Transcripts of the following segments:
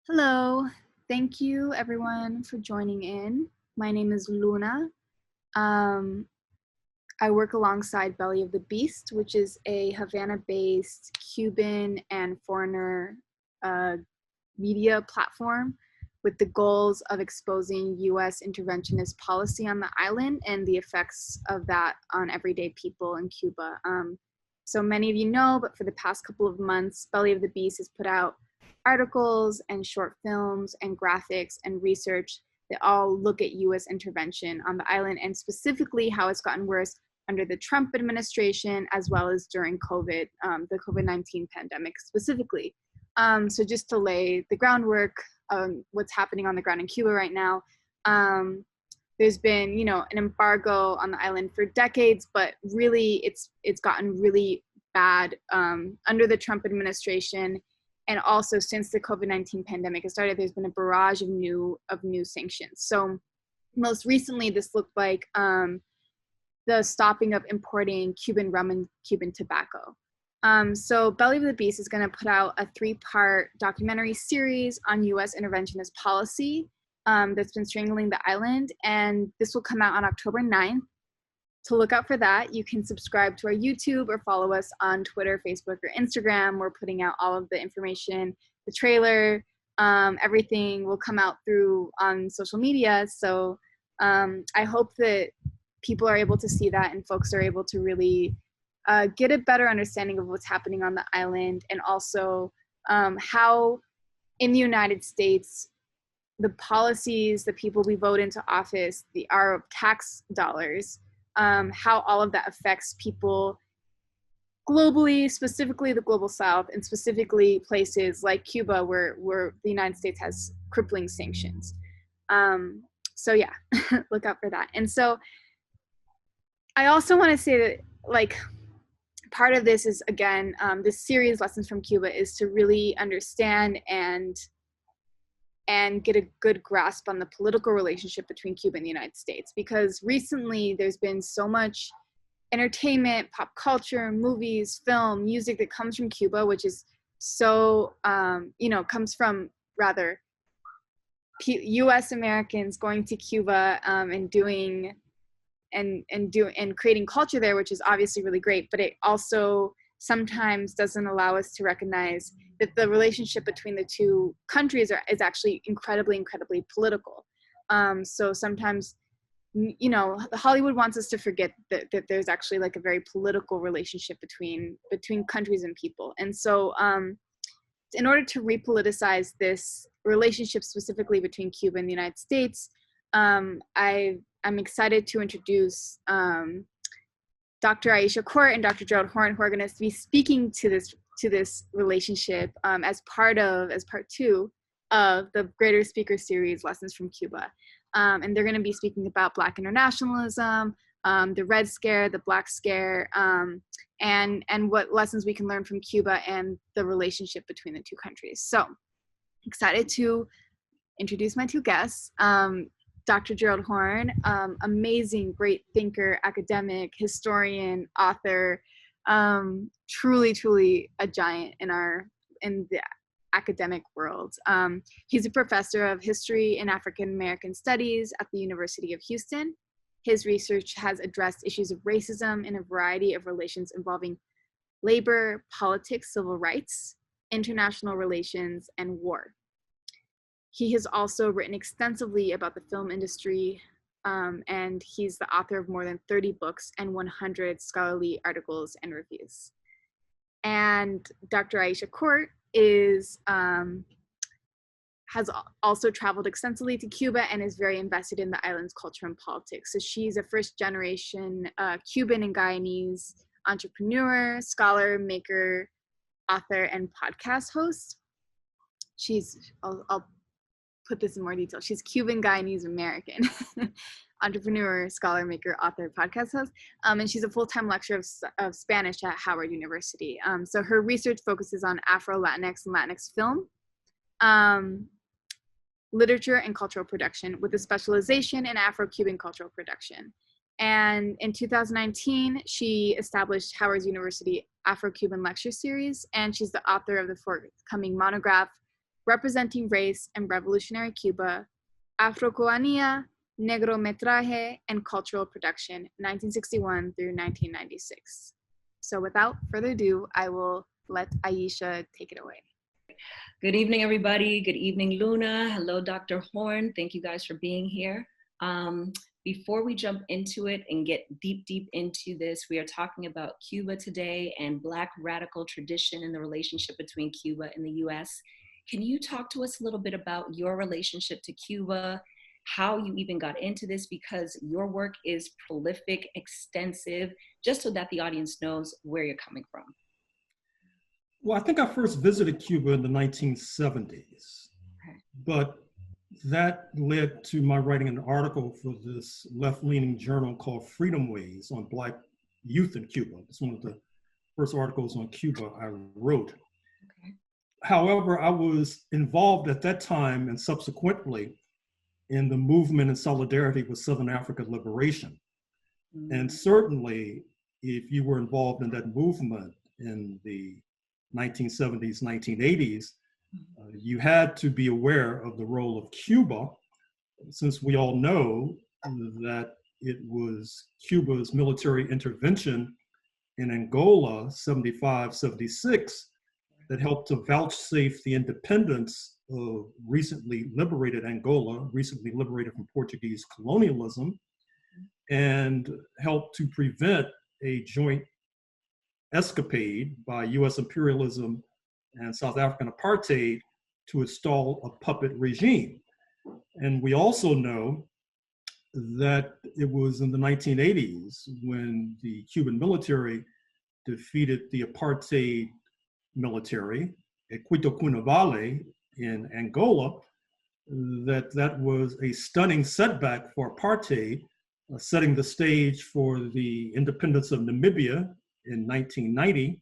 Hello, thank you everyone for joining in. My name is Luna. Um, I work alongside Belly of the Beast, which is a Havana-based Cuban and foreigner media platform with the goals of exposing US interventionist policy on the island and the effects of that on everyday people in Cuba. So many of you know, but for the past couple of months, Belly of the Beast has put out articles and short films and graphics and research that all look at US intervention on the island and specifically how it's gotten worse under the Trump administration as well as during COVID, the COVID-19 pandemic specifically. So just to lay the groundwork, what's happening on the ground in Cuba right now, there's been, an embargo on the island for decades, but really it's gotten really bad under the Trump administration. And also since the COVID-19 pandemic has started, there's been a barrage of new sanctions. So most recently, this looked like the stopping of importing Cuban rum and Cuban tobacco. So Belly of the Beast is going to put out a 3-part documentary series on US interventionist policy that's been strangling the island. And this will come out on October 9th. To look out for that, you can subscribe to our YouTube or follow us on Twitter, Facebook, or Instagram. We're putting out all of the information, the trailer, everything will come out through on social media. So I hope that people are able to see that and folks are able to really get a better understanding of what's happening on the island, and also how in the United States, the policies, the people we vote into office, our tax dollars, how all of that affects people globally, specifically the global South, and specifically places like Cuba where the United States has crippling sanctions. So yeah, look out for that. And so I also want to say that, part of this is, again, this series, Lessons from Cuba, is to really understand and get a good grasp on the political relationship between Cuba and the United States. Because recently there's been so much entertainment, pop culture, movies, film, music that comes from Cuba, which is so, comes from rather US Americans going to Cuba and doing and creating culture there, which is obviously really great, but it also sometimes doesn't allow us to recognize that the relationship between the two countries is actually incredibly political. So sometimes, Hollywood wants us to forget that there's actually like a very political relationship between countries and people. And so in order to repoliticize this relationship specifically between Cuba and the United States, I'm excited to introduce Dr. Aisha Cort and Dr. Gerald Horne, who are going to be speaking to this relationship as part 2 of the greater speaker series, Lessons from Cuba. And they're going to be speaking about Black internationalism, the Red Scare, the Black Scare, and what lessons we can learn from Cuba and the relationship between the two countries. So excited to introduce my 2 guests. Dr. Gerald Horne, amazing, great thinker, academic, historian, author, truly a giant in the academic world. He's a professor of history and African American studies at the University of Houston. His research has addressed issues of racism in a variety of relations involving labor, politics, civil rights, international relations, and war. He has also written extensively about the film industry, and he's the author of more than 30 books and 100 scholarly articles and reviews. And Dr. Aisha Cort has also traveled extensively to Cuba and is very invested in the island's culture and politics. So she's a first-generation Cuban and Guyanese entrepreneur, scholar, maker, author, and podcast host. I'll put this in more detail. She's Cuban Guyanese American, entrepreneur, scholar, maker, author, podcast host, and she's a full-time lecturer of Spanish at Howard University. So her research focuses on Afro-Latinx and Latinx film, literature, and cultural production, with a specialization in Afro-Cuban cultural production. And in 2019, she established Howard University Afro-Cuban Lecture Series, and she's the author of the forthcoming monograph, Representing Race in Revolutionary Cuba, Afrocuania, Negrometraje, and Cultural Production, 1961 through 1996. So without further ado, I will let Aisha take it away. Good evening, everybody. Good evening, Luna. Hello, Dr. Horne. Thank you guys for being here. Before we jump into it and get deep into this, we are talking about Cuba today and Black radical tradition and the relationship between Cuba and the US. Can you talk to us a little bit about your relationship to Cuba, how you even got into this, because your work is prolific, extensive, just so that the audience knows where you're coming from. Well, I think I first visited Cuba in the 1970s, but that led to my writing an article for this left-leaning journal called Freedom Ways on Black youth in Cuba. It's one of the first articles on Cuba I wrote. Okay. However, I was involved at that time and subsequently in the movement in solidarity with Southern Africa liberation. Mm-hmm. And certainly, if you were involved in that movement in the 1970s, 1980s, you had to be aware of the role of Cuba, since we all know that it was Cuba's military intervention in Angola, 75, 76, that helped to vouchsafe the independence of recently liberated Angola, recently liberated from Portuguese colonialism, and helped to prevent a joint escapade by US imperialism and South African apartheid to install a puppet regime. And we also know that it was in the 1980s when the Cuban military defeated the apartheid military at Quito Cunovale in Angola, that was a stunning setback for apartheid, setting the stage for the independence of Namibia in 1990,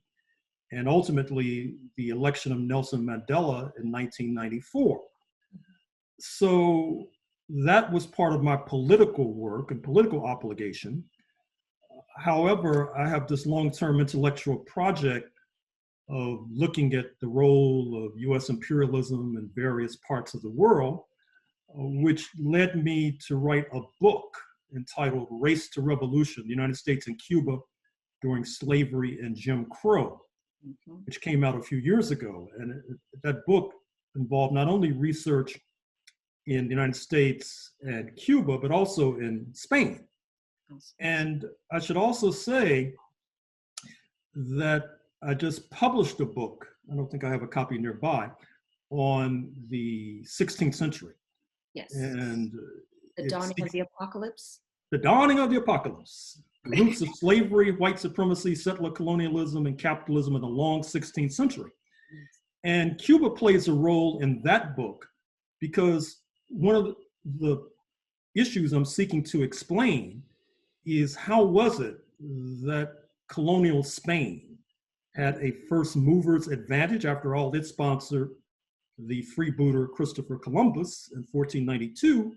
and ultimately the election of Nelson Mandela in 1994. So that was part of my political work and political obligation. However, I have this long-term intellectual project of looking at the role of US imperialism in various parts of the world, which led me to write a book entitled Race to Revolution, the United States and Cuba during Slavery and Jim Crow, which came out a few years ago. And that book involved not only research in the United States and Cuba, but also in Spain. And I should also say that I just published a book, I don't think I have a copy nearby, on the 16th century. Yes. And the dawning of the apocalypse. The dawning of the apocalypse. The roots of slavery, white supremacy, settler colonialism, and capitalism in the long 16th century. And Cuba plays a role in that book because one of the issues I'm seeking to explain is how was it that colonial Spain had a first mover's advantage. After all, it sponsored the freebooter Christopher Columbus in 1492.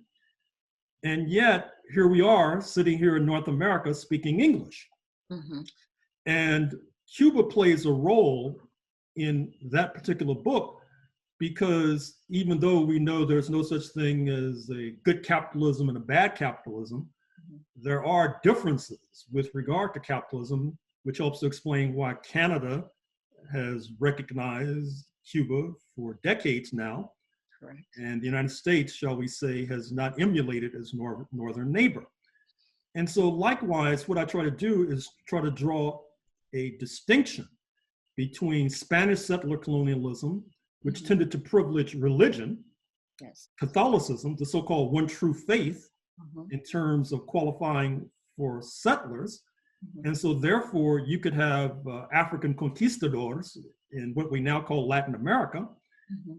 And yet, here we are sitting here in North America speaking English. Mm-hmm. And Cuba plays a role in that particular book because even though we know there's no such thing as a good capitalism and a bad capitalism, there are differences with regard to capitalism, which helps to explain why Canada has recognized Cuba for decades now. Correct. And the United States, shall we say, has not emulated its northern neighbor. And so likewise, what I try to do is try to draw a distinction between Spanish settler colonialism, which tended to privilege religion, yes, Catholicism, the so-called one true faith, in terms of qualifying for settlers. And so therefore, you could have African conquistadors in what we now call Latin America.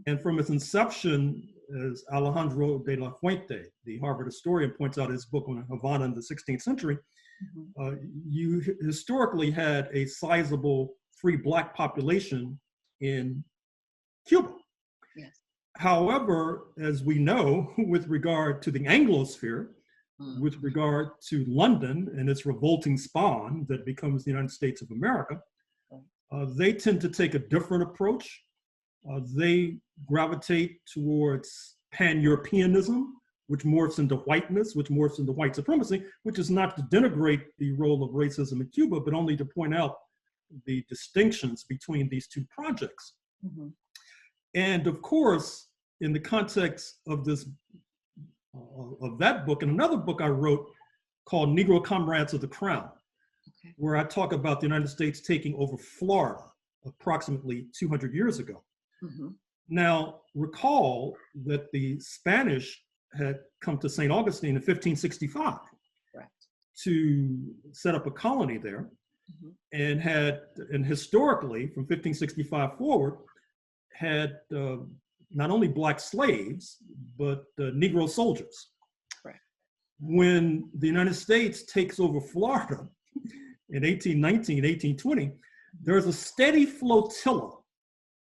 And from its inception, as Alejandro de la Fuente, the Harvard historian, points out in his book on Havana in the 16th century, you historically had a sizable free Black population in Cuba. Yes. However, as we know, with regard to the Anglosphere, with regard to London and its revolting spawn that becomes the United States of America, they tend to take a different approach. They gravitate towards pan-Europeanism, which morphs into whiteness, which morphs into white supremacy, which is not to denigrate the role of racism in Cuba, but only to point out the distinctions between these two projects. Mm-hmm. And of course, in the context of this, of that book, and another book I wrote called Negro Comrades of the Crown, Okay. where I talk about the United States taking over Florida approximately 200 years ago. Mm-hmm. Now, recall that the Spanish had come to St. Augustine in 1565 Correct. to set up a colony there, Mm-hmm. and historically, from 1565 forward, had not only Black slaves, but Negro soldiers. Correct. When the United States takes over Florida in 1819, 1820, there's a steady flotilla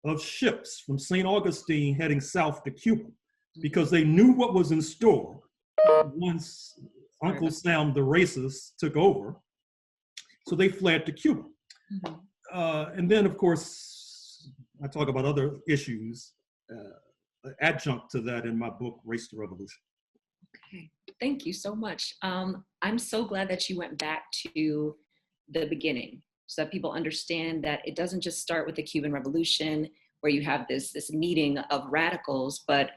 of ships from St. Augustine heading south to Cuba, because they knew what was in store once Uncle Sam the racist took over. So they fled to Cuba. Mm-hmm. And then, of course, I talk about other issues adjunct to that in my book, Race to Revolution. Okay, thank you so much. I'm so glad that you went back to the beginning so that people understand that it doesn't just start with the Cuban Revolution, where you have this meeting of radicals, but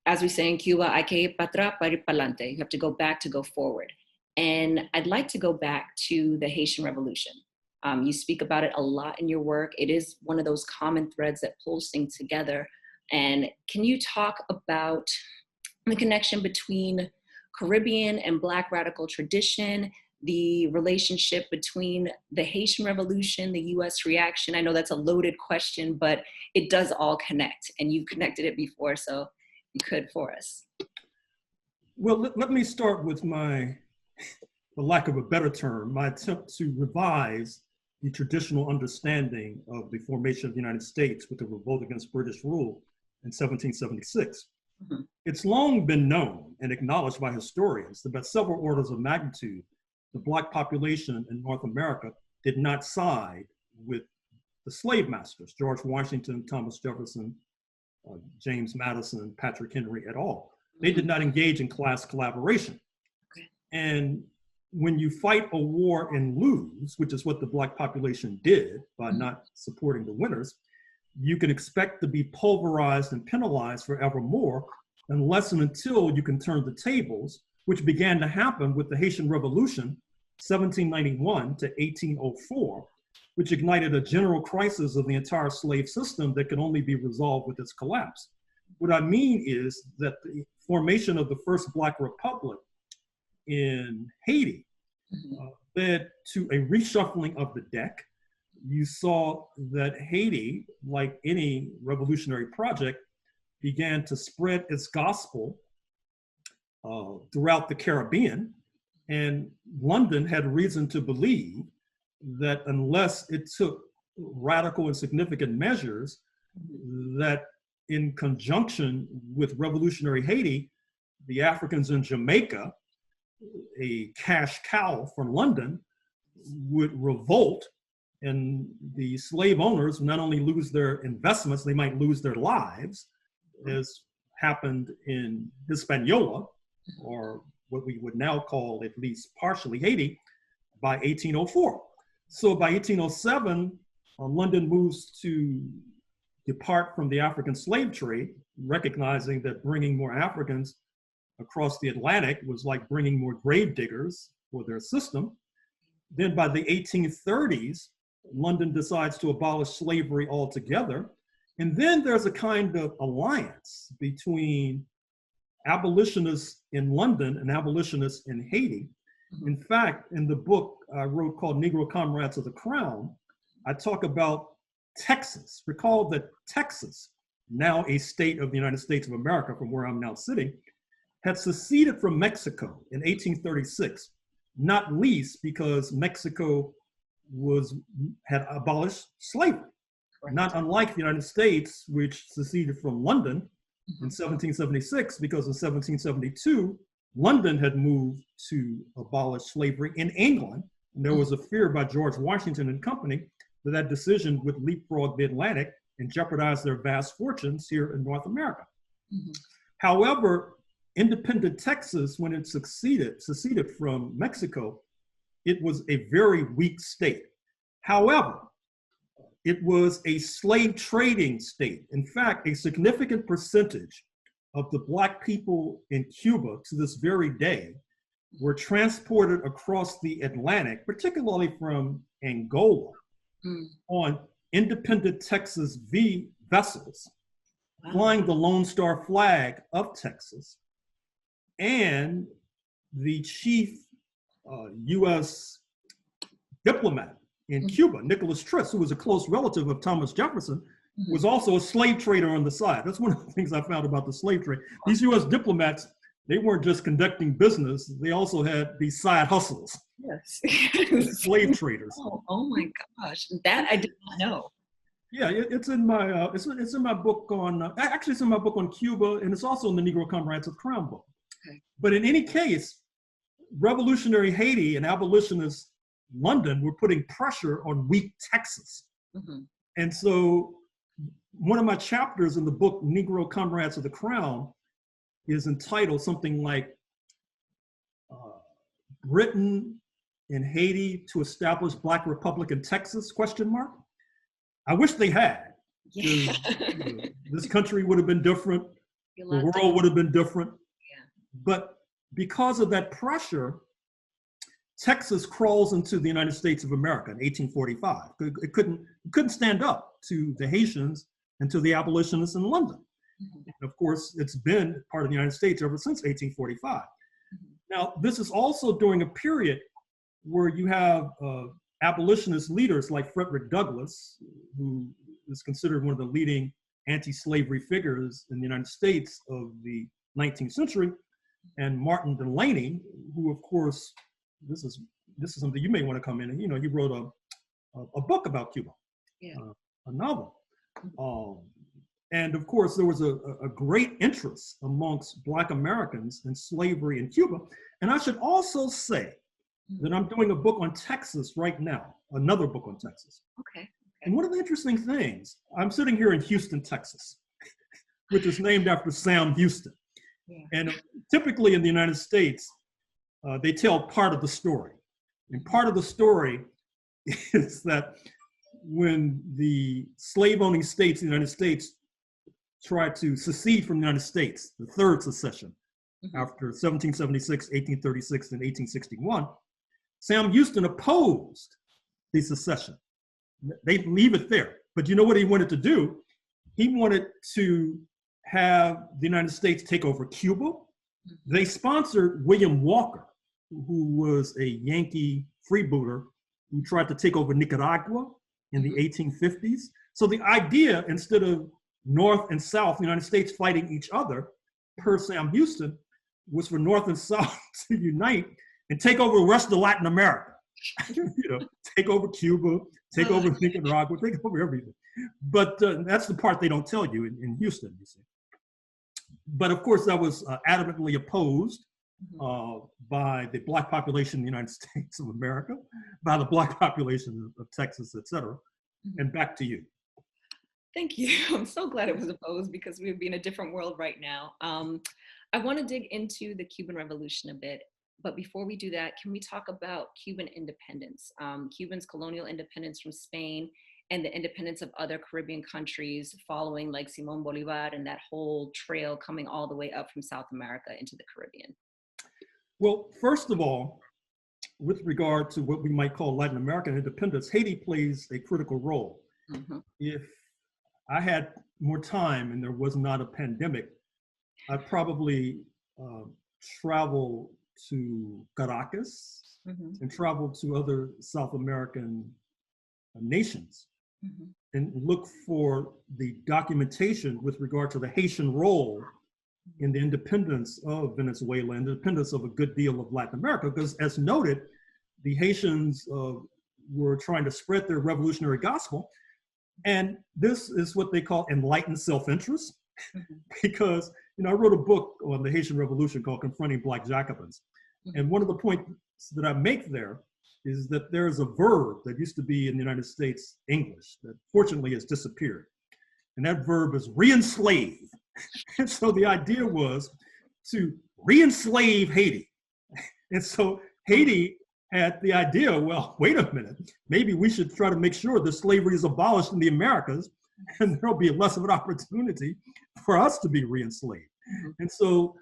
as we say in Cuba, hay que ir para atrás para ir para adelante. You have to go back to go forward. And I'd like to go back to the Haitian Revolution. You speak about it a lot in your work. It is one of those common threads that pulls things together. And can you talk about the connection between Caribbean and Black radical tradition, the relationship between the Haitian Revolution, the US reaction? I know that's a loaded question, but it does all connect, and you've connected it before, so you could for us. Well, let me start with for lack of a better term, my attempt to revise the traditional understanding of the formation of the United States with the revolt against British rule in 1776. Mm-hmm. It's long been known and acknowledged by historians that by several orders of magnitude, the Black population in North America did not side with the slave masters, George Washington, Thomas Jefferson, James Madison, Patrick Henry et al. They did not engage in class collaboration. Okay. And when you fight a war and lose, which is what the Black population did by not supporting the winners, you can expect to be pulverized and penalized forevermore unless and until you can turn the tables, which began to happen with the Haitian Revolution, 1791 to 1804, which ignited a general crisis of the entire slave system that could only be resolved with its collapse. What I mean is that the formation of the first Black Republic in Haiti led to a reshuffling of the deck. You saw that Haiti, like any revolutionary project, began to spread its gospel throughout the Caribbean. And London had reason to believe that unless it took radical and significant measures, that in conjunction with revolutionary Haiti, the Africans in Jamaica, a cash cow for London, would revolt, and the slave owners not only lose their investments, they might lose their lives, as happened in Hispaniola, or what we would now call at least partially Haiti, by 1804. So by 1807, London moves to depart from the African slave trade, recognizing that bringing more Africans across the Atlantic was like bringing more grave diggers for their system. Then by the 1830s, London decides to abolish slavery altogether. And then there's a kind of alliance between abolitionists in London and abolitionists in Haiti. In fact, in the book I wrote called Negro Comrades of the Crown, I talk about Texas. Recall that Texas, now a state of the United States of America from where I'm now sitting, had seceded from Mexico in 1836, not least because Mexico had abolished slavery. Correct. Not unlike the United States, which seceded from London in 1776, because in 1772, London had moved to abolish slavery in England. And there was a fear by George Washington and company that that decision would leapfrog the Atlantic and jeopardize their vast fortunes here in North America. Mm-hmm. However, independent Texas, when it seceded from Mexico, it was a very weak state. However, it was a slave trading state. In fact, a significant percentage of the Black people in Cuba to this very day were transported across the Atlantic, particularly from Angola, on independent Texas vessels, flying the Lone Star flag of Texas. And the chief U.S. diplomat in Cuba, Nicholas Tris, who was a close relative of Thomas Jefferson, was also a slave trader on the side. That's one of the things I found about the slave trade. These U.S. diplomats, they weren't just conducting business, they also had these side hustles. Yes. Slave traders. Oh my gosh, that I did not know. Yeah, it's in my it's in my book on actually it's in my book on Cuba, and it's also in the Negro Comprehensive Crown book. Okay. But in any case, revolutionary Haiti and abolitionist London were putting pressure on weak Texas. Mm-hmm. And so one of my chapters in the book, Negro Comrades of the Crown, is entitled something like Britain in Haiti to establish Black Republic in Texas, ? I wish they had. Yeah. This country would have been different. The world would have been different. Yeah. But because of that pressure, Texas crawls into the United States of America in 1845. It couldn't stand up to the Haitians and to the abolitionists in London. Mm-hmm. And of course, it's been part of the United States ever since 1845. Mm-hmm. Now, this is also during a period where you have abolitionist leaders like Frederick Douglass, who is considered one of the leading anti-slavery figures in the United States of the 19th century, and Martin Delany, who, of course, this is something you may want to come in and, he wrote a book about Cuba, a novel. And of course, there was a great interest amongst Black Americans in slavery in Cuba. And I should also say that I'm doing a book on Texas right now, another book on Texas. Okay. And one of the interesting things, I'm sitting here in Houston, Texas, which is named after Sam Houston. Yeah. And typically in the United States, they tell part of the story. And part of the story is that when the slave-owning states in the United States tried to secede from the United States, the third secession, after 1776, 1836, and 1861, Sam Houston opposed the secession. They leave it there. But you know what he wanted to do? He wanted to have the United States take over Cuba. They sponsored William Walker, who was a Yankee freebooter who tried to take over Nicaragua in the 1850s. So the idea, instead of North and South, the United States fighting each other, per Sam Houston, was for North and South to unite and take over the rest of Latin America. Take over Cuba, take over Nicaragua, take over everything. But that's the part they don't tell you in Houston, you see. But of course, that was adamantly opposed by the Black population in the United States of America, by the Black population of Texas, et cetera. And back to you. Thank you. I'm so glad it was opposed because we would be in a different world right now. I want to dig into the Cuban Revolution a bit. But before we do that, can we talk about Cuban independence, Cuba's colonial independence from Spain and the independence of other Caribbean countries following like Simón Bolívar and that whole trail coming all the way up from South America into the Caribbean? Well, first of all, with regard to what we might call Latin American independence, Haiti plays a critical role. If I had more time and there was not a pandemic, I'd probably travel to Caracas and travel to other South American nations and look for the documentation with regard to the Haitian role in the independence of Venezuela and the independence of a good deal of Latin America, because as noted, the Haitians were trying to spread their revolutionary gospel. And this is what they call enlightened self-interest, because I wrote a book on the Haitian Revolution called Confronting Black Jacobins. And one of the points that I make there is that there is a verb that used to be in the United States English that fortunately has disappeared. and that verb is re-enslave. And so the idea was to re-enslave Haiti. And so Haiti had the idea, well, wait a minute, maybe we should try to make sure that slavery is abolished in the Americas, and there'll be less of an opportunity for us to be re-enslaved. Mm-hmm. And so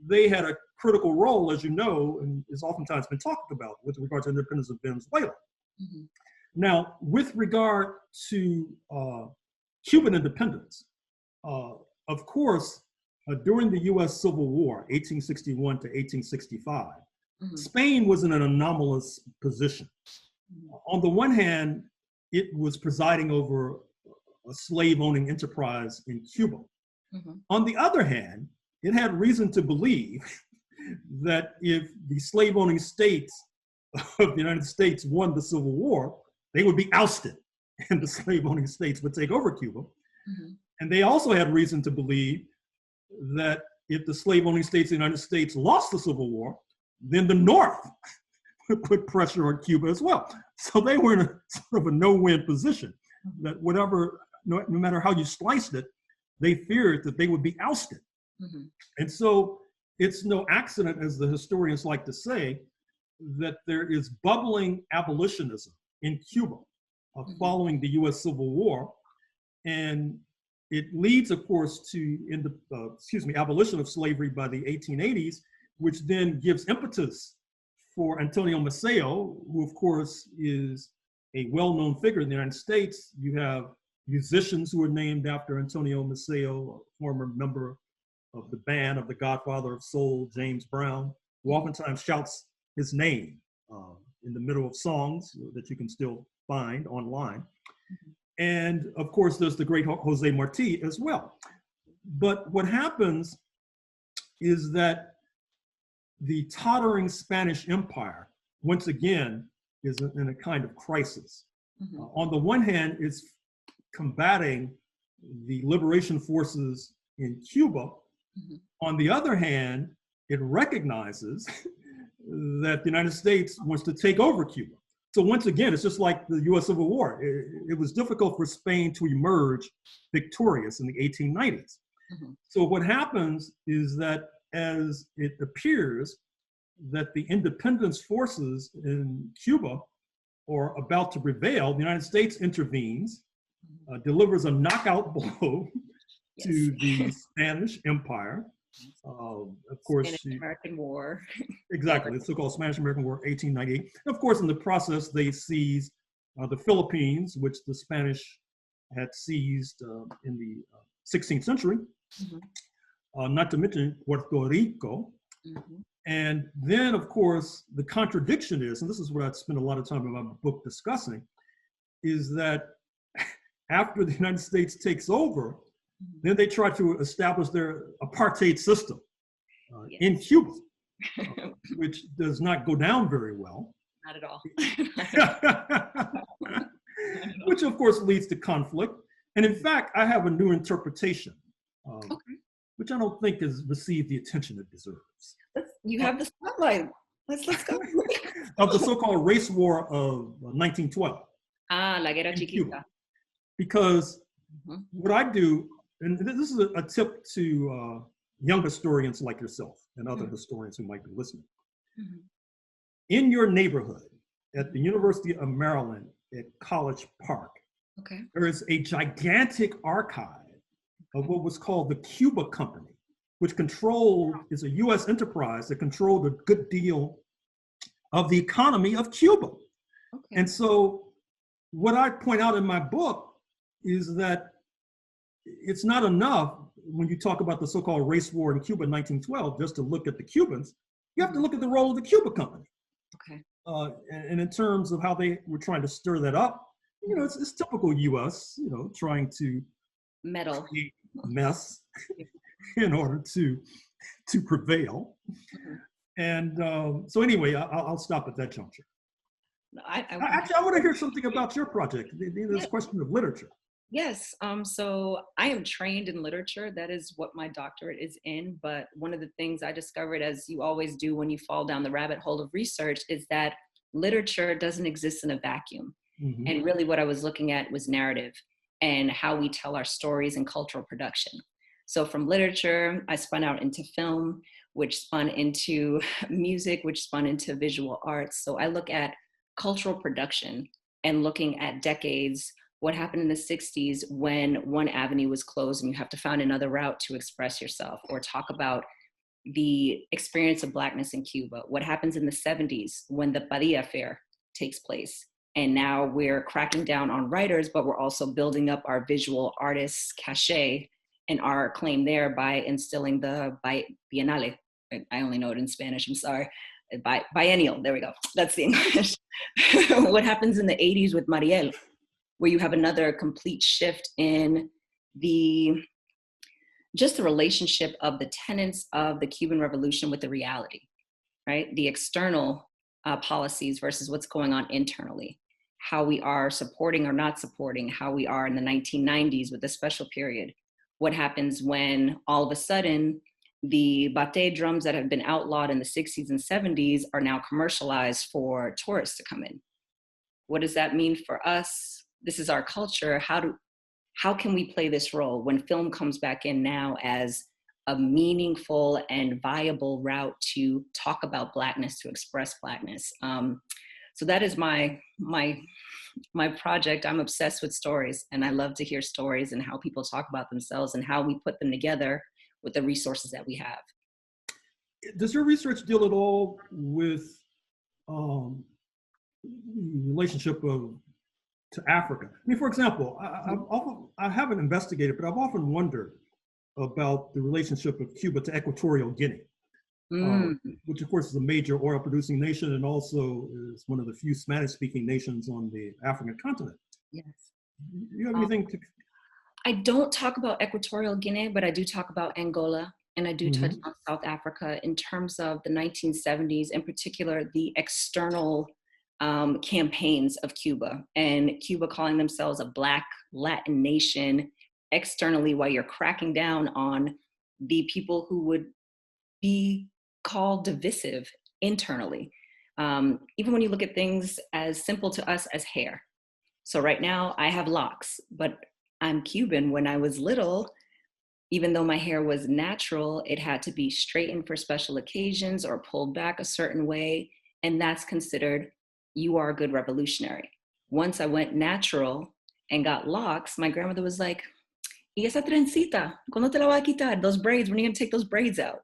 they had a critical role, as you know, and is oftentimes been talked about with regard to the independence of Venezuela. Mm-hmm. Now, with regard to Cuban independence, of course, during the U.S. Civil War, 1861 to 1865, mm-hmm. Spain was in an anomalous position. Mm-hmm. On the one hand, it was presiding over a slave-owning enterprise in Cuba. Mm-hmm. On the other hand, it had reason to believe that if the slave-owning states of the United States won the Civil War, they would be ousted and the slave-owning states would take over Cuba. Mm-hmm. And they also had reason to believe that if the slave-owning states of the United States lost the Civil War, then the North would put pressure on Cuba as well. So they were in a sort of a no-win position, that whatever, no matter how you sliced it, they feared that they would be ousted. Mm-hmm. And so it's no accident, as the historians like to say, that there is bubbling abolitionism in Cuba following the US Civil War. And it leads, of course, to abolition of slavery by the 1880s, which then gives impetus for Antonio Maceo, who, of course, is a well-known figure in the United States. You have musicians who are named after Antonio Maceo, a former member of the band of the Godfather of Soul, James Brown, who oftentimes shouts his name in the middle of songs that you can still find online. Mm-hmm. And of course, there's the great Jose Marti as well. But what happens is that the tottering Spanish Empire, once again, is in a kind of crisis. Mm-hmm. On the one hand, it's combating the liberation forces in Cuba. Mm-hmm. On the other hand, it recognizes that the United States wants to take over Cuba. So once again, it's just like the US Civil War. It was difficult for Spain to emerge victorious in the 1890s. Mm-hmm. So what happens is that as it appears that the independence forces in Cuba are about to prevail, the United States intervenes, delivers a knockout blow to the Spanish Empire. Of course, Spanish-American War. Exactly, the so-called Spanish-American War, 1898. And of course, in the process, they seize the Philippines, which the Spanish had seized in the 16th century, mm-hmm. Not to mention Puerto Rico. Mm-hmm. And then, of course, the contradiction is, and this is what I'd spent a lot of time in my book discussing, is that after the United States takes over, then they try to establish their apartheid system in Cuba, which does not go down very well. Not at all. Which, of course, leads to conflict. And in fact, I have a new interpretation, which I don't think has received the attention it deserves. You have the spotlight. Let's go. Of the so-called race war of 1912. La Guerra Chiquita. Because what I do, and this is a tip to young historians like yourself and other historians who might be listening. Mm-hmm. In your neighborhood, at the University of Maryland at College Park, there is a gigantic archive of what was called the Cuba Company, which is a US enterprise that controlled a good deal of the economy of Cuba. Okay. And so what I point out in my book is that it's not enough when you talk about the so-called race war in Cuba in 1912 just to look at the Cubans. You have to look at the role of the Cuba Company. Okay. And in terms of how they were trying to stir that up, it's typical US, trying to meddle, create a mess in order to prevail. Mm-hmm. And so anyway, I'll stop at that juncture. Actually, I want to hear something about your project, this question of literature. Yes, so I am trained in literature. That is what my doctorate is in. But one of the things I discovered, as you always do when you fall down the rabbit hole of research, is that literature doesn't exist in a vacuum. Mm-hmm. And really what I was looking at was narrative. and how we tell our stories and cultural production. So from literature, I spun out into film, which spun into music, which spun into visual arts. So I look at cultural production and looking at decades, what happened in the 60s when one avenue was closed and you have to find another route to express yourself, or talk about the experience of Blackness in Cuba. What happens in the 70s when the Padilla Affair takes place. And now we're cracking down on writers, but we're also building up our visual artists' cachet and our claim there by instilling the biennale. I only know it in Spanish, I'm sorry. Biennial, there we go. That's the English. What happens in the 80s with Mariel, where you have another complete shift in just the relationship of the tenets of the Cuban Revolution with the reality, right? The external policies versus what's going on internally, how we are supporting or not supporting, how we are in the 1990s with the special period. What happens when all of a sudden the bate drums that have been outlawed in the 60s and 70s are now commercialized for tourists to come in? What does that mean for us? This is our culture. How can we play this role when film comes back in now as a meaningful and viable route to talk about Blackness, to express Blackness? So that is my project. I'm obsessed with stories, and I love to hear stories and how people talk about themselves and how we put them together with the resources that we have. Does your research deal at all with relationship to Africa? I mean, for example, I haven't investigated, but I've often wondered about the relationship of Cuba to Equatorial Guinea, which of course is a major oil producing nation and also is one of the few Spanish speaking nations on the African continent. Yes. Do you have anything to... I don't talk about Equatorial Guinea, but I do talk about Angola, and I do touch on South Africa in terms of the 1970s, in particular, the external campaigns of Cuba, and Cuba calling themselves a Black Latin nation externally, while you're cracking down on the people who would be called divisive internally. Even when you look at things as simple to us as hair. So right now I have locks, but I'm Cuban. When I was little, even though my hair was natural, it had to be straightened for special occasions or pulled back a certain way. And that's considered, you are a good revolutionary. Once I went natural and got locks, my grandmother was like, ¿Y esa trencita? ¿Cuándo te la vas a quitar? Those braids, when are you gonna take those braids out?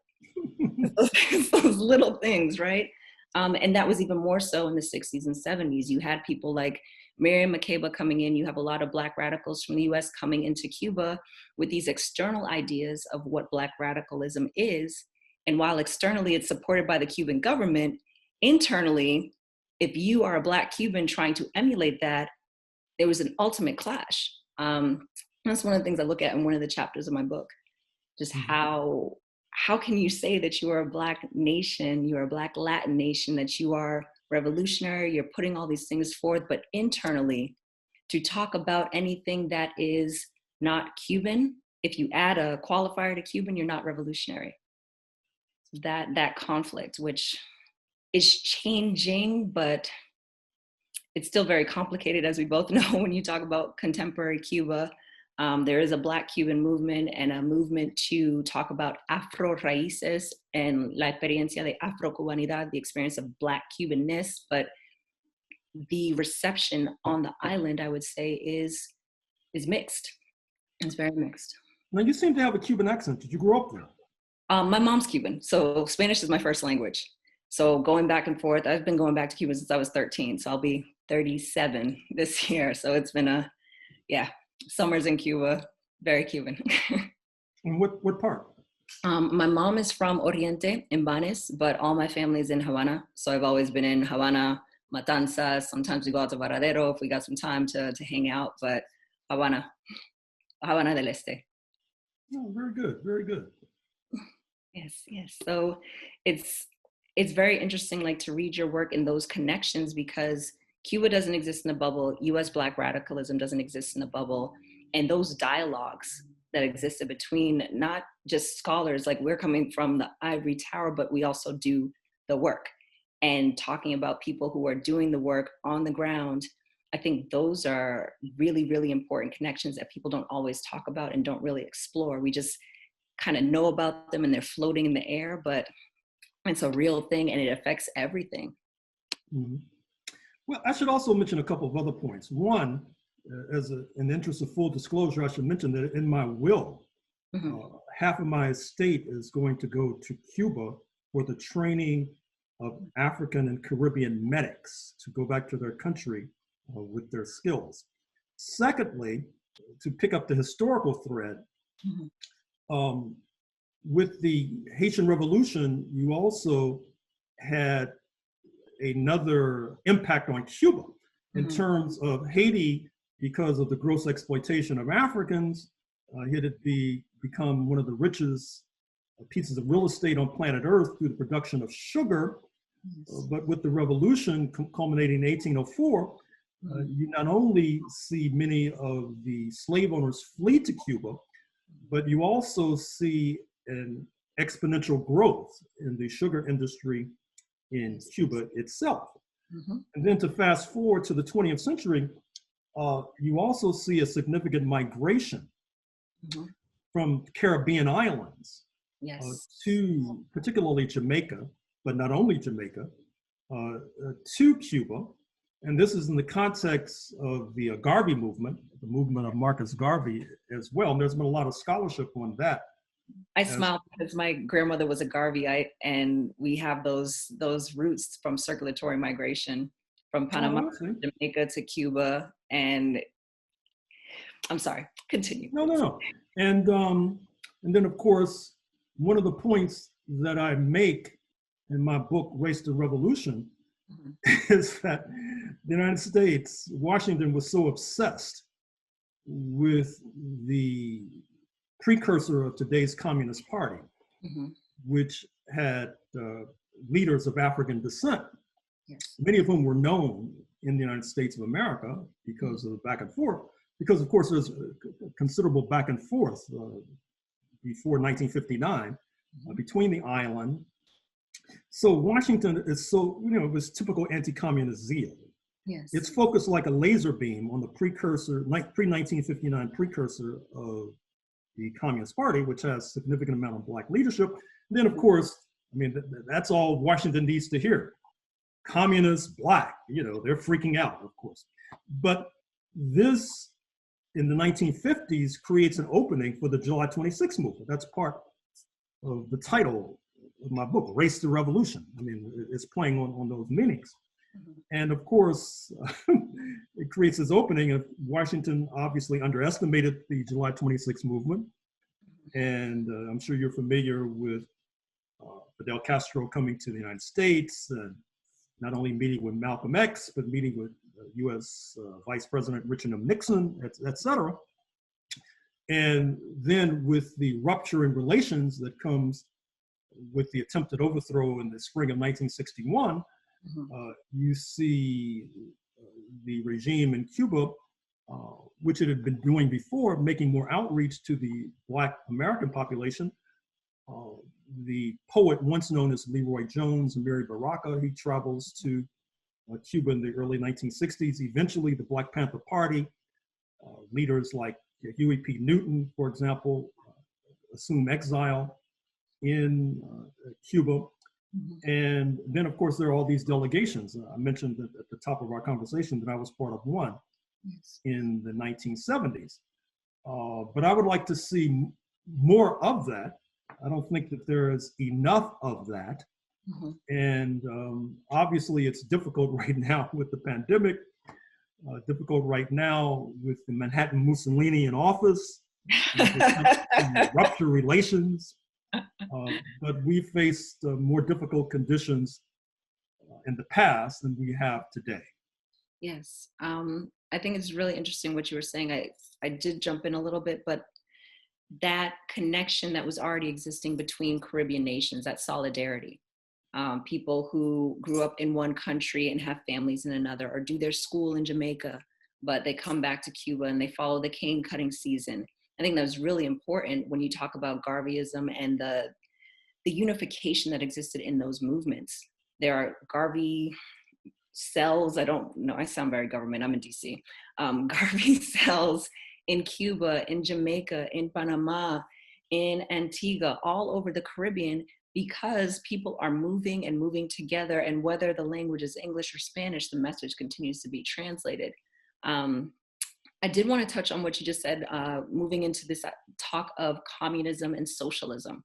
those little things, right? And that was even more so in the 60s and 70s. You had people like Miriam Makeba coming in. You have a lot of Black radicals from the US coming into Cuba with these external ideas of what Black radicalism is. And while externally it's supported by the Cuban government, internally, if you are a Black Cuban trying to emulate that, there was an ultimate clash. That's one of the things I look at in one of the chapters of my book. Just how can you say that you are a Black nation, you're a Black Latin nation, that you are revolutionary, you're putting all these things forth, but internally, to talk about anything that is not Cuban, if you add a qualifier to Cuban, you're not revolutionary. That conflict, which is changing, but it's still very complicated, as we both know, when you talk about contemporary Cuba. There is a Black Cuban movement and a movement to talk about Afro raíces and la experiencia de Afro-Cubanidad, the experience of Black Cubanness, but the reception on the island, I would say, is mixed. It's very mixed. Now, you seem to have a Cuban accent. Did you grow up there? My mom's Cuban, so Spanish is my first language. So going back and forth, I've been going back to Cuba since I was 13, so I'll be 37 this year. So it's been summers in Cuba, very Cuban. And what part? My mom is from Oriente, in Banes, but all my family is in Havana. So I've always been in Havana, Matanzas. Sometimes we go out to Varadero if we got some time to hang out, but Havana del Este. Oh, very good, very good. Yes. So it's very interesting, like, to read your work in those connections, because Cuba doesn't exist in a bubble. US Black radicalism doesn't exist in a bubble. And those dialogues that existed between not just scholars, like we're coming from the ivory tower, but we also do the work, and talking about people who are doing the work on the ground I think those are really, really important connections that people don't always talk about and don't really explore. We just kind of know about them and they're floating in the air, but it's a real thing and it affects everything. Mhm. Well, I should also mention a couple of other points. One, in the interest of full disclosure, I should mention that in my will, half of my estate is going to go to Cuba for the training of African and Caribbean medics to go back to their country with their skills. Secondly, to pick up the historical thread, with the Haitian Revolution, you also had another impact on Cuba in terms of Haiti, because of the gross exploitation of Africans. It had become one of the richest pieces of real estate on planet Earth through the production of sugar. But with the revolution culminating in 1804, you not only see many of the slave owners flee to Cuba, but you also see an exponential growth in the sugar industry in Cuba itself. And then to fast forward to the 20th century, you also see a significant migration from Caribbean islands to particularly Jamaica, but not only Jamaica, to Cuba. And this is in the context of the Garvey movement, the movement of Marcus Garvey as well. And there's been a lot of scholarship on that. I smile because my grandmother was a Garveyite, and we have those roots from circulatory migration from Panama, Jamaica to Cuba. And I'm sorry, continue. No. And then of course, one of the points that I make in my book, Race to Revolution, is that the United States, Washington was so obsessed with the precursor of today's Communist Party, which had leaders of African descent, many of whom were known in the United States of America because of the back and forth, because of course there's considerable back and forth before 1959 between the island. So Washington is it was typical anti-communist zeal. It's focused like a laser beam on the precursor, pre-1959 precursor of the Communist Party, which has significant amount of Black leadership. And then, of course, I mean, that's all Washington needs to hear. Communists, Black, they're freaking out, of course. But this, in the 1950s, creates an opening for the July 26th movement. That's part of the title of my book, Race to Revolution. I mean, it's playing on those meanings. And of course, it creates this opening, and Washington obviously underestimated the July 26th movement. And I'm sure you're familiar with Fidel Castro coming to the United States, and not only meeting with Malcolm X, but meeting with US Vice President Richard M. Nixon, et cetera. And then with the rupture in relations that comes with the attempted overthrow in the spring of 1961, you see the regime in Cuba, which it had been doing before, making more outreach to the Black American population. The poet once known as Leroy Jones, Mary Baraka, he travels to Cuba in the early 1960s. Eventually, the Black Panther Party, leaders like Huey P. Newton, for example, assume exile in Cuba. And then, of course, there are all these delegations. I mentioned at the top of our conversation that I was part of one in the 1970s. But I would like to see more of that. I don't think that there is enough of that. And obviously, it's difficult right now with the pandemic, difficult right now with the Manhattan Mussolini in office, rupture relations. But we faced more difficult conditions in the past than we have today. Yes, I think it's really interesting what you were saying. I did jump in a little bit, but that connection that was already existing between Caribbean nations, that solidarity, people who grew up in one country and have families in another, or do their school in Jamaica, but they come back to Cuba and they follow the cane cutting season. I think that was really important when you talk about Garveyism and the unification that existed in those movements. There are Garvey cells. I don't know, I sound very government, I'm in DC. Garbage cells in Cuba, in Jamaica, in Panama, in Antigua, all over the Caribbean, because people are moving and moving together, and whether the language is English or Spanish, the message continues to be translated. I did want to touch on what you just said, moving into this talk of communism and socialism.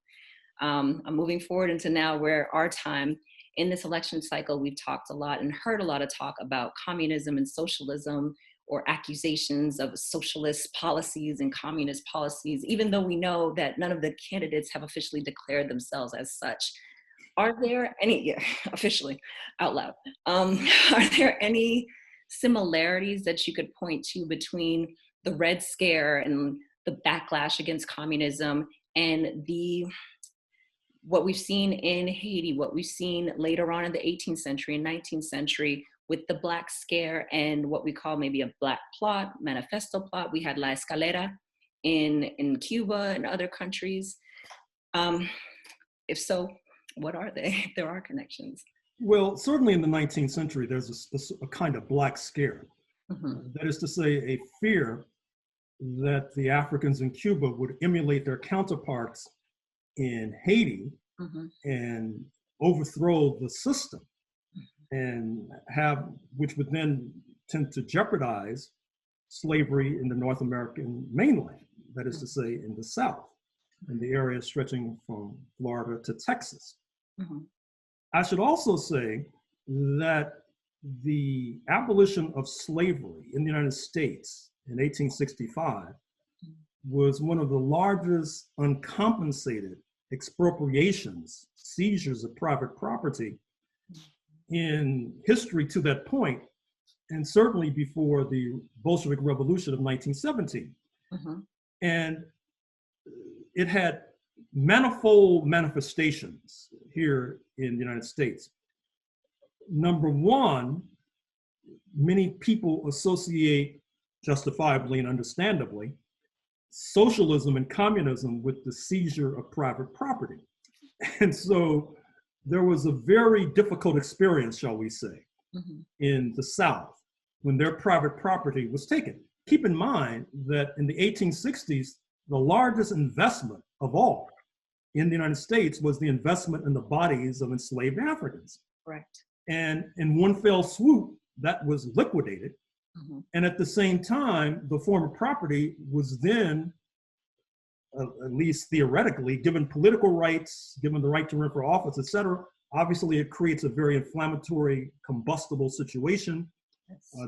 I'm moving forward into now where our time in this election cycle, we've talked a lot and heard a lot of talk about communism and socialism, or accusations of socialist policies and communist policies, even though we know that none of the candidates have officially declared themselves as such. Are there any, yeah, officially, out loud, are there any similarities that you could point to between the Red Scare and the backlash against communism and what we've seen in Haiti, what we've seen later on in the 18th century and 19th century with the Black Scare and what we call maybe a Black plot, manifesto plot? We had La Escalera in Cuba and other countries. If so, what are they? If there are connections. Well, certainly in the 19th century, there's a kind of Black Scare. That is to say, a fear that the Africans in Cuba would emulate their counterparts in Haiti and overthrow the system, and which would then tend to jeopardize slavery in the North American mainland, that is to say, in the South, in the area stretching from Florida to Texas. I should also say that the abolition of slavery in the United States in 1865 was one of the largest uncompensated expropriations, seizures of private property in history to that point, and certainly before the Bolshevik Revolution of 1917. And it had manifold manifestations here in the United States. Number one, many people associate, justifiably and understandably, socialism and communism with the seizure of private property. And so there was a very difficult experience, shall we say, in the South when their private property was taken. Keep in mind that in the 1860s, the largest investment of all in the United States was the investment in the bodies of enslaved Africans. Correct. And in one fell swoop, that was liquidated. And at the same time, the former property was then, at least theoretically, given political rights, given the right to run for office, et cetera. Obviously, it creates a very inflammatory, combustible situation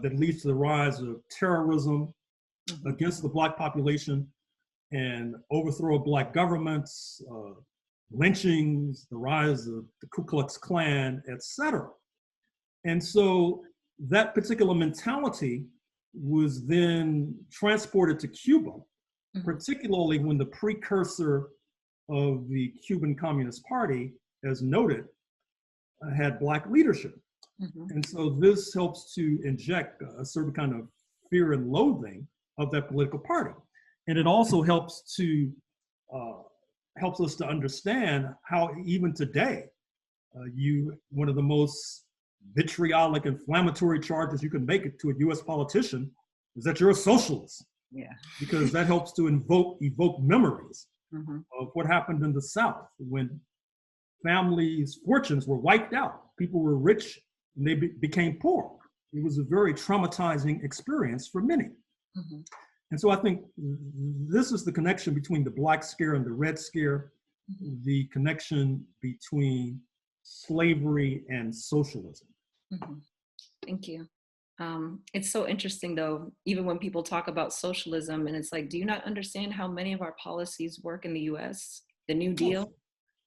that leads to the rise of terrorism against the Black population and overthrow of Black governments, lynchings, the rise of the Ku Klux Klan, et cetera. And so that particular mentality was then transported to Cuba, particularly when the precursor of the Cuban Communist Party, as noted, had Black leadership. And so this helps to inject a certain kind of fear and loathing of that political party. And it also helps us to understand how even today, one of the most vitriolic, inflammatory charges you can make it to a US politician is that you're a socialist. Yeah. Because that helps to evoke memories of what happened in the South when families' fortunes were wiped out. People were rich and they became poor. It was a very traumatizing experience for many. And so I think this is the connection between the Black Scare and the Red Scare, the connection between slavery and socialism. Thank you. It's so interesting though, even when people talk about socialism, and it's like, do you not understand how many of our policies work in the US? The New Deal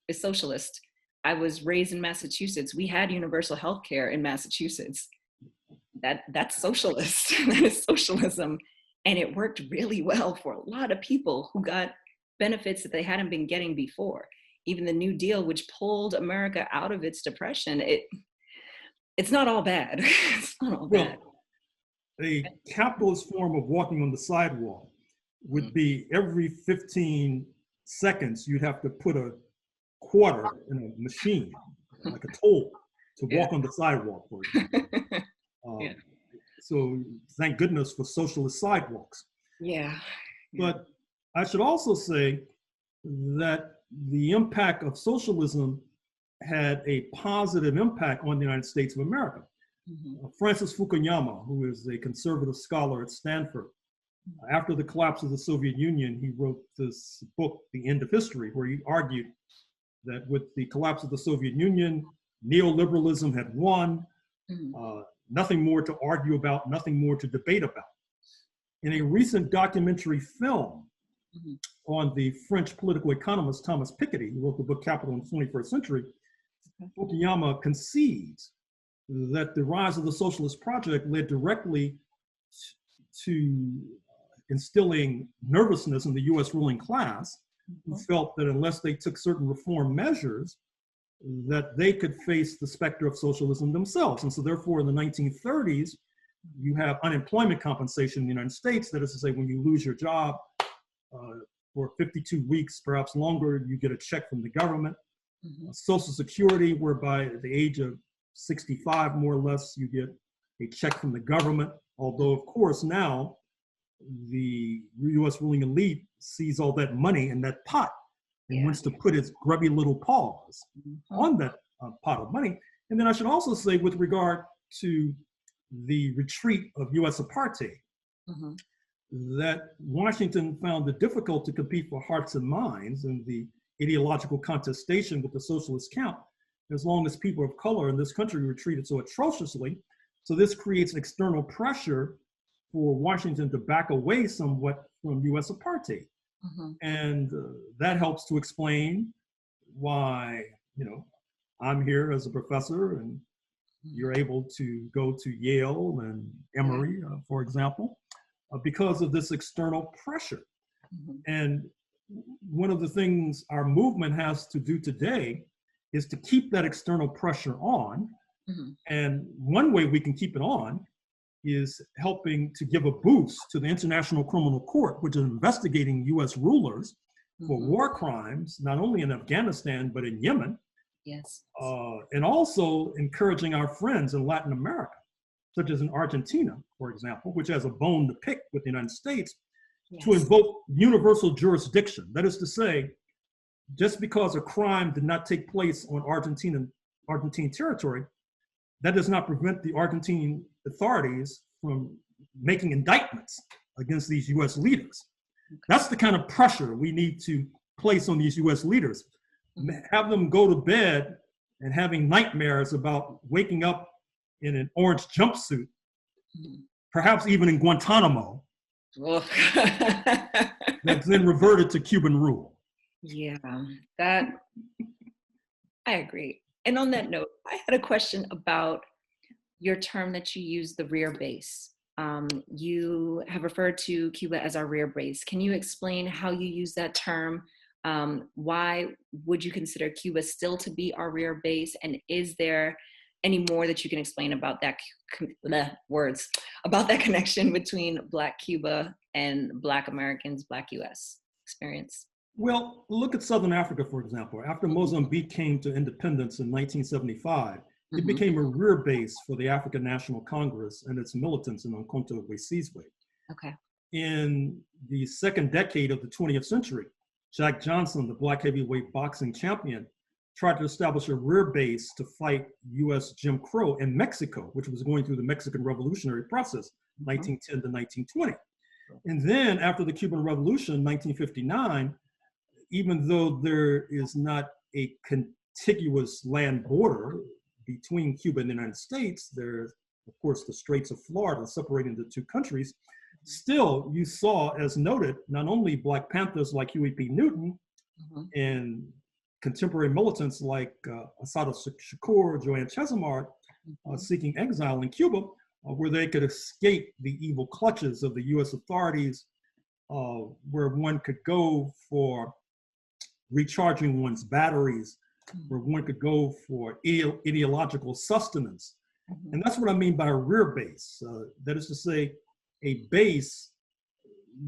is socialist. I was raised in Massachusetts. We had universal health care in Massachusetts. That's socialist. That is socialism. And it worked really well for a lot of people who got benefits that they hadn't been getting before. Even the New Deal, which pulled America out of its depression, it's not all bad. It's not all bad. A capitalist form of walking on the sidewalk would be every 15 seconds, you'd have to put a quarter in a machine, like a toll, to walk on the sidewalk, for example. Yeah. So thank goodness for socialist sidewalks. Yeah. But I should also say that the impact of socialism had a positive impact on the United States of America. Francis Fukuyama, who is a conservative scholar at Stanford, after the collapse of the Soviet Union, he wrote this book, The End of History, where he argued that with the collapse of the Soviet Union, neoliberalism had won, nothing more to argue about, nothing more to debate about. In a recent documentary film on the French political economist Thomas Piketty, who wrote the book Capital in the 21st Century, Fukuyama concedes that the rise of the socialist project led directly to instilling nervousness in the US ruling class, who felt that unless they took certain reform measures, that they could face the specter of socialism themselves. And so therefore in the 1930s, you have unemployment compensation in the United States. That is to say, when you lose your job for 52 weeks, perhaps longer, you get a check from the government. Social Security, whereby at the age of 65, more or less, you get a check from the government. Although, of course, now the US ruling elite sees all that money in that pot and wants to put its grubby little paws on that pot of money. And then I should also say, with regard to the retreat of US apartheid, that Washington found it difficult to compete for hearts and minds in the ideological contestation with the socialist camp, as long as people of color in this country were treated so atrociously. So this creates external pressure for Washington to back away somewhat from US apartheid. And that helps to explain why, I'm here as a professor and you're able to go to Yale and Emory, for example, because of this external pressure. And one of the things our movement has to do today is to keep that external pressure on. And one way we can keep it on is helping to give a boost to the International Criminal Court, which is investigating US rulers for war crimes, not only in Afghanistan, but in Yemen. And also encouraging our friends in Latin America, such as in Argentina, for example, which has a bone to pick with the United States, to invoke universal jurisdiction. That is to say, just because a crime did not take place on Argentine territory, that does not prevent the Argentine authorities from making indictments against these US leaders. That's the kind of pressure we need to place on these US leaders. Have them go to bed and having nightmares about waking up in an orange jumpsuit, perhaps even in Guantanamo, that's then reverted to Cuban rule. Yeah, that, I agree. And on that note, I had a question about your term that you use, the rear base. You have referred to Cuba as our rear base. Can you explain how you use that term? Why would you consider Cuba still to be our rear base? And is there any more that you can explain about that, about that connection between Black Cuba and Black Americans, Black US experience? Well, look at Southern Africa, for example. After Mozambique came to independence in 1975, it became a rear base for the African National Congress and its militants in Umkhonto we Sizwe. In the second decade of the 20th century, Jack Johnson, the Black heavyweight boxing champion, tried to establish a rear base to fight US Jim Crow in Mexico, which was going through the Mexican revolutionary process, 1910 to 1920. And then after the Cuban Revolution, 1959, even though there is not a contiguous land border between Cuba and the United States, there's, of course, the Straits of Florida separating the two countries. Still, you saw, as noted, not only Black Panthers like Huey P. Newton and contemporary militants like Assata Shakur, Joanne Chesimard, seeking exile in Cuba, where they could escape the evil clutches of the US authorities, where one could go for recharging one's batteries, where one could go for ideological sustenance. And that's what I mean by a rear base. That is to say, a base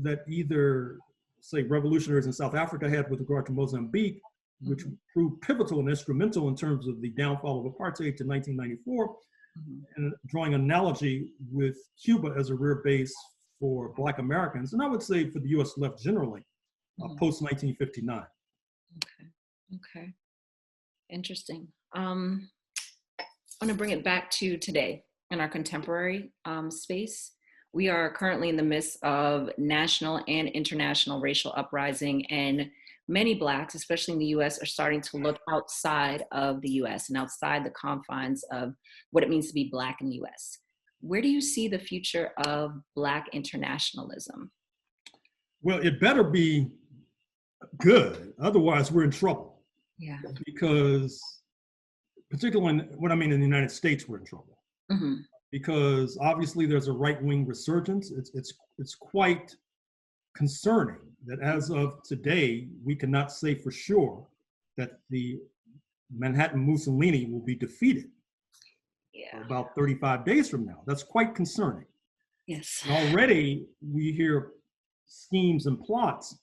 that either, say, revolutionaries in South Africa had with regard to Mozambique, which proved pivotal and instrumental in terms of the downfall of apartheid to 1994, and drawing an analogy with Cuba as a rear base for Black Americans, and I would say for the US left generally, post 1959. Okay. Interesting. I want to bring it back to today in our contemporary space. We are currently in the midst of national and international racial uprising, and many Blacks, especially in the US, are starting to look outside of the US and outside the confines of what it means to be Black in the US. Where do you see the future of Black internationalism? Well, it better be good, otherwise we're in trouble. Yeah. Because, particularly what I mean in the United States, we're in trouble. Because obviously there's a right-wing resurgence. It's quite concerning that as of today, we cannot say for sure that the Manhattan Mussolini will be defeated about 35 days from now. That's quite concerning. Yes. And already we hear schemes and plots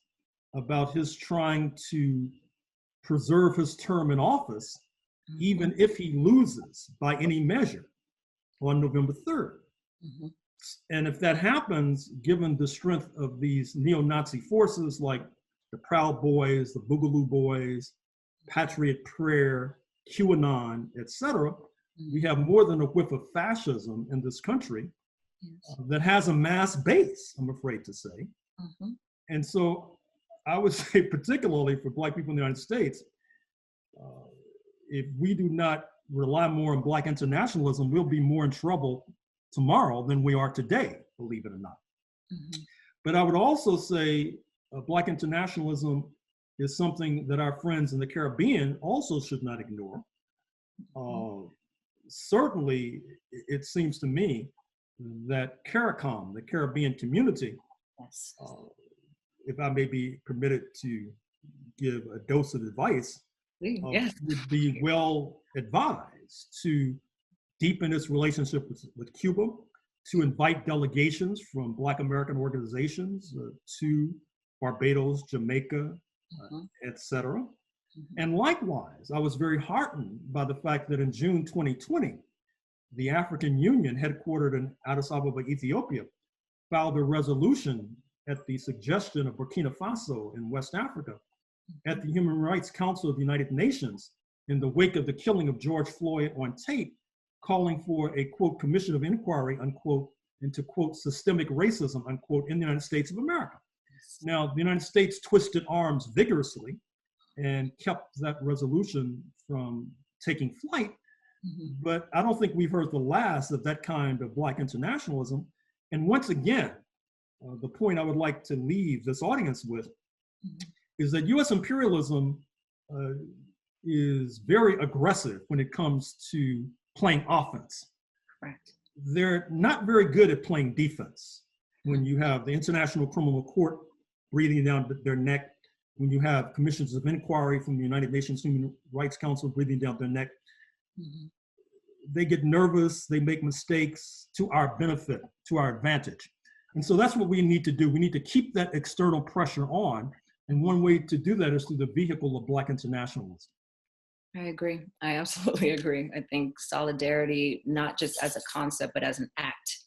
about his trying to preserve his term in office, even if he loses by any measure on November 3rd. And if that happens, given the strength of these neo-Nazi forces like the Proud Boys, the Boogaloo Boys, Patriot Prayer, QAnon, etc., we have more than a whiff of fascism in this country that has a mass base, I'm afraid to say. And so I would say, particularly for Black people in the United States, if we do not rely more on Black internationalism, we'll be more in trouble tomorrow than we are today, believe it or not. But I would also say Black internationalism is something that our friends in the Caribbean also should not ignore. Certainly, it seems to me that CARICOM, the Caribbean community, if I may be permitted to give a dose of advice, would be well advised to deepen its relationship with Cuba, to invite delegations from Black American organizations to Barbados, Jamaica, etc. And likewise, I was very heartened by the fact that in June 2020, the African Union, headquartered in Addis Ababa, Ethiopia, filed a resolution at the suggestion of Burkina Faso in West Africa at the Human Rights Council of the United Nations in the wake of the killing of George Floyd on tape, calling for a, quote, commission of inquiry, unquote, into, quote, systemic racism, unquote, in the United States of America. Now, the United States twisted arms vigorously and kept that resolution from taking flight. But I don't think we've heard the last of that kind of Black internationalism. And once again, the point I would like to leave this audience with is that US imperialism is very aggressive when it comes to playing offense. Correct. They're not very good at playing defense. When you have the International Criminal Court breathing down their neck, when you have commissions of inquiry from the United Nations Human Rights Council breathing down their neck, they get nervous, they make mistakes to our benefit, to our advantage. And so that's what we need to do. We need to keep that external pressure on. And one way to do that is through the vehicle of Black internationalism. I agree. I absolutely agree. I think solidarity, not just as a concept, but as an act,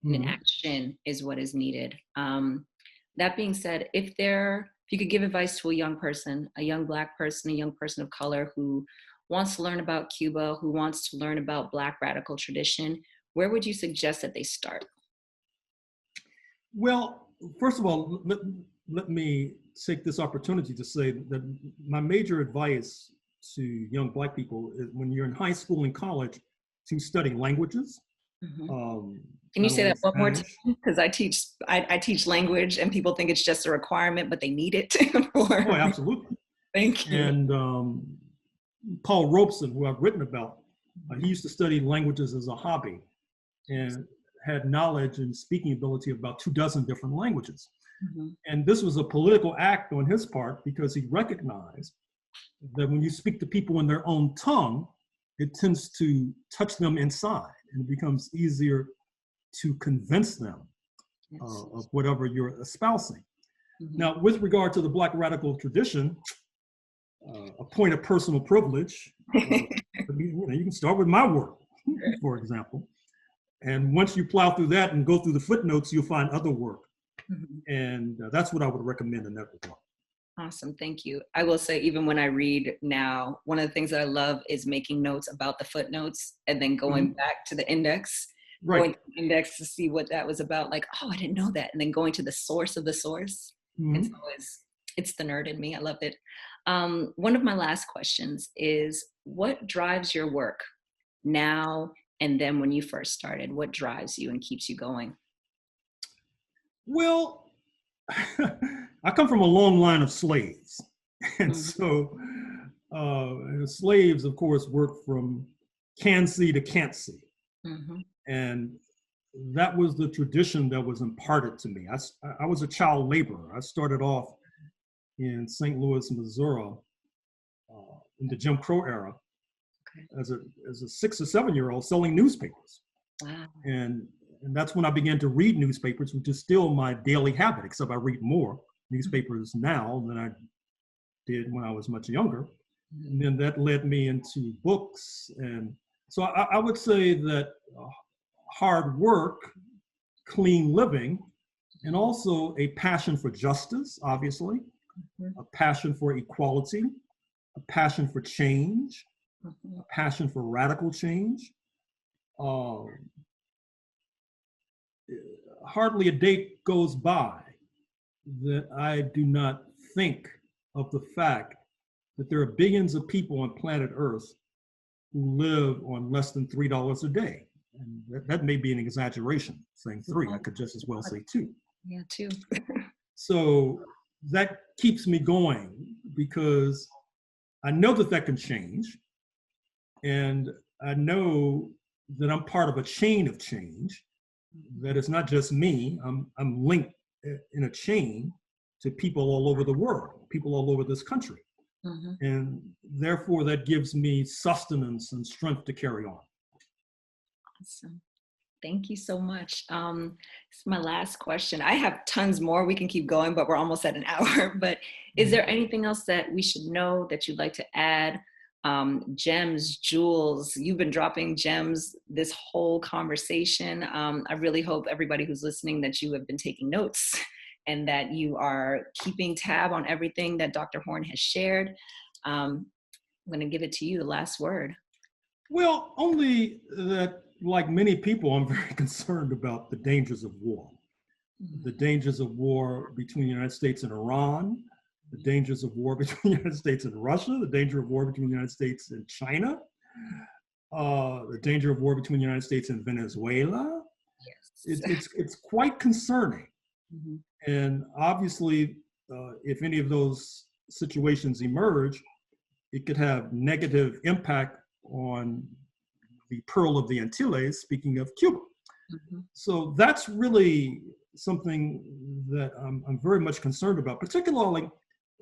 an action is what is needed. That being said, if you could give advice to a young person, a young Black person, a young person of color who wants to learn about Cuba, who wants to learn about Black radical tradition, where would you suggest that they start? Well, first of all, let me take this opportunity to say that my major advice to young Black people is when you're in high school and college to study languages. Can you say that one more time? Because I teach language and people think it's just a requirement, but they need it. Oh, absolutely. Thank you. And Paul Robeson, who I've written about, he used to study languages as a hobby and had knowledge and speaking ability of about 24 different languages. And this was a political act on his part because he recognized that when you speak to people in their own tongue, it tends to touch them inside and it becomes easier to convince them of whatever you're espousing. Now, with regard to the Black radical tradition, a point of personal privilege, you can start with my work. for example. And once you plow through that and go through the footnotes, you'll find other work. And that's what I would recommend in that regard. Awesome, thank you. I will say, even when I read now, one of the things that I love is making notes about the footnotes and then going back to the index, going to the index to see what that was about. Like, oh, I didn't know that. And then going to the source of the source. It's the nerd in me. I love it. One of my last questions is, what drives your work now and then when you first started? What drives you and keeps you going? Well, I come from a long line of slaves. And so slaves, of course, work from can see to can't see. And that was the tradition that was imparted to me. I was a child laborer. I started off in St. Louis, Missouri, in the Jim Crow era, as a 6 or 7 year old selling newspapers. Wow. And that's when I began to read newspapers, which is still my daily habit, except I read more newspapers now than I did when I was much younger. And then that led me into books. And so I would say that hard work, clean living, and also a passion for justice, obviously, a passion for equality, a passion for change, a passion for radical change. Hardly a day goes by that I do not think of the fact that there are billions of people on planet Earth who live on less than $3 a day. And that may be an exaggeration, saying 3. I could just as well say 2. Yeah, 2. So that keeps me going because I know that can change. And I know that I'm part of a chain of change, that it's not just me. I'm linked in a chain to people all over the world, people all over this country. And therefore that gives me sustenance and strength to carry on. Awesome. Thank you so much. This is my last question. I have tons more. We can keep going, but we're almost at an hour. But is there anything else that we should know that you'd like to add? Gems, jewels, you've been dropping gems this whole conversation. I really hope everybody who's listening that you have been taking notes and that you are keeping tab on everything that Dr. Horne has shared. I'm going to give it to you, the last word. Well, only that, like many people, I'm very concerned about the dangers of war. The dangers of war between the United States and Iran, the dangers of war between the United States and Russia, the danger of war between the United States and China, the danger of war between the United States and Venezuela. It's quite concerning. And obviously, if any of those situations emerge, it could have negative impact on the Pearl of the Antilles, speaking of Cuba. So that's really something that I'm very much concerned about, particularly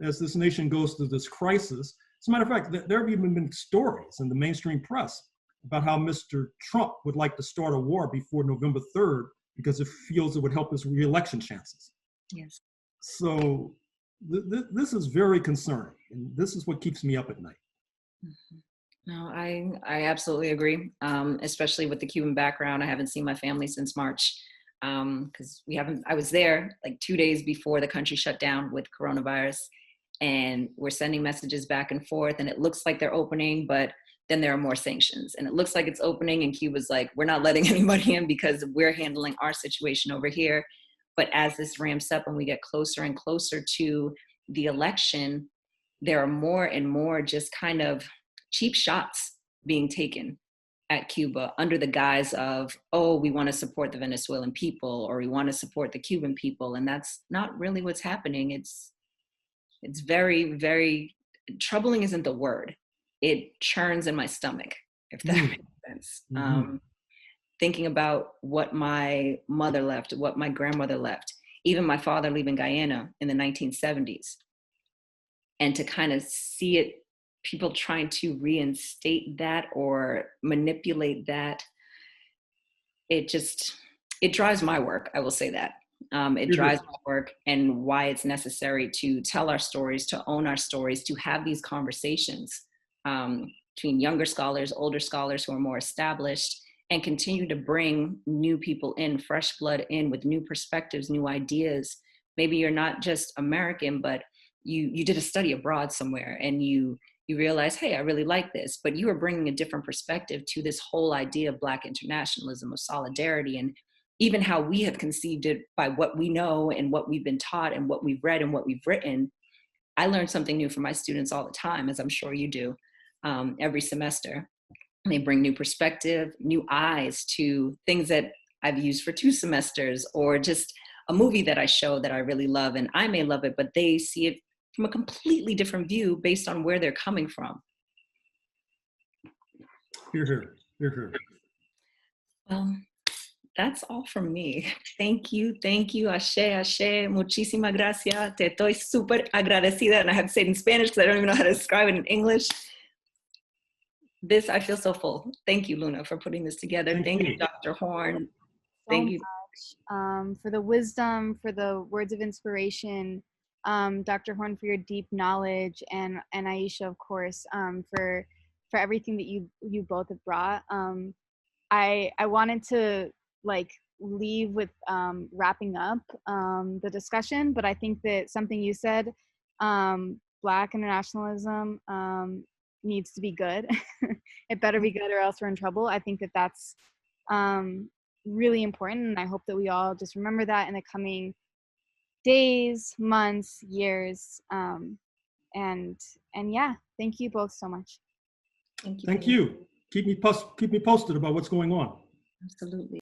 as this nation goes through this crisis. As a matter of fact, there have even been stories in the mainstream press about how Mr. Trump would like to start a war before November 3rd because it feels it would help his re-election chances. Yes. So this is very concerning, and this is what keeps me up at night. No, I absolutely agree, especially with the Cuban background. I haven't seen my family since March because I was there like 2 days before the country shut down with coronavirus, and we're sending messages back and forth, and it looks like they're opening, but then there are more sanctions, and it looks like it's opening, and Cuba's like, we're not letting anybody in because we're handling our situation over here. But as this ramps up and we get closer and closer to the election, there are more and more just kind of cheap shots being taken at Cuba under the guise of, oh, we want to support the Venezuelan people, or we want to support the Cuban people. And that's not really what's happening. It's very, very troubling isn't the word. It churns in my stomach, if that makes sense. Thinking about what my mother left, what my grandmother left, even my father leaving Guyana in the 1970s. And to kind of see it, people trying to reinstate that or manipulate that, it drives my work, I will say that. It drives my work, and why it's necessary to tell our stories, to own our stories, to have these conversations. between younger scholars, older scholars who are more established, and continue to bring new people in, fresh blood in with new perspectives, new ideas. Maybe you're not just American, but you did a study abroad somewhere and you realize, hey, I really like this, but you are bringing a different perspective to this whole idea of Black internationalism, of solidarity, and even how we have conceived it by what we know and what we've been taught and what we've read and what we've written. I learn something new from my students all the time, as I'm sure you do, every semester. They bring new perspective, new eyes to things that I've used for 2 semesters, or just a movie that I show that I really love, and I may love it, but they see it from a completely different view based on where they're coming from. Hear, hear, hear, hear. Well, that's all from me. Thank you, Aisha, Aisha, muchísimas gracias. Te estoy súper agradecida, and I have to say it in Spanish because I don't even know how to describe it in English. This, I feel so full. Thank you, Luna, for putting this together. Thank you, Dr. Horne. Thank you. For the wisdom, for the words of inspiration, Dr. Horne, for your deep knowledge, and Aisha, of course, for everything that you both have brought. I wanted to leave with wrapping up the discussion, but I think that something you said, Black internationalism needs to be good. It better be good or else we're in trouble. I think that that's really important, and I hope that we all just remember that in the coming days, months, years, and yeah, thank you both so much. Thank you. Keep me posted about what's going on. Absolutely.